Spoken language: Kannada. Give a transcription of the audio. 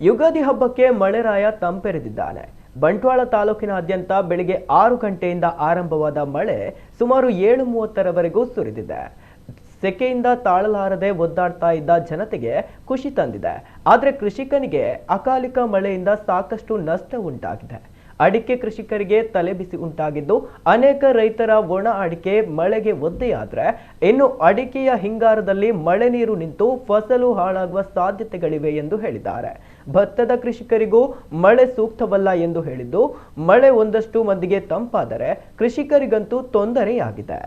ಯುಗಾದಿ ಹಬ್ಬಕ್ಕೆ ಮಳೆರಾಯ ತಂಪೆರೆದಿದ್ದಾನೆ. ಬಂಟ್ವಾಳ ತಾಲೂಕಿನಾದ್ಯಂತ ಬೆಳಿಗ್ಗೆ 6 ಗಂಟೆಯಿಂದ ಆರಂಭವಾದ ಮಳೆ ಸುಮಾರು 7:30ರವರೆಗೂ ಸುರಿದಿದೆ. ಸೆಕೆಯಿಂದ ತಾಳಲಾರದೆ ಒದ್ದಾಡ್ತಾ ಇದ್ದ ಜನತೆಗೆ ಖುಷಿ ತಂದಿದೆ. ಆದರೆ ಕೃಷಿಕನಿಗೆ ಅಕಾಲಿಕ ಮಳೆಯಿಂದ ಸಾಕಷ್ಟು ನಷ್ಟ ಉಂಟಾಗಿದೆ. ಅಡಿಕೆ ಕೃಷಿಕರಿಗೆ ತಲೆಬಿಸಿ ಉಂಟಾಗಿದ್ದು, ಅನೇಕ ರೈತರ ಒಣ ಅಡಿಕೆ ಮಳೆಗೆ ಒದ್ದೆಯಾದರೆ ಇನ್ನು ಅಡಿಕೆಯ ಹಿಂಗಾರದಲ್ಲಿ ಮಳೆ ನೀರು ನಿಂತು ಫಸಲು ಹಾಳಾಗುವ ಸಾಧ್ಯತೆಗಳಿವೆ ಎಂದು ಹೇಳಿದ್ದಾರೆ. ಭತ್ತದ ಕೃಷಿಕರಿಗೂ ಮಳೆ ಸೂಕ್ತವಲ್ಲ ಎಂದು ಹೇಳಿದ್ದು, ಮಳೆ ಒಂದಷ್ಟು ಮಂದಿಗೆ ತಂಪಾದರೆ ಕೃಷಿಕರಿಗಂತೂ ತೊಂದರೆಯಾಗಿದೆ.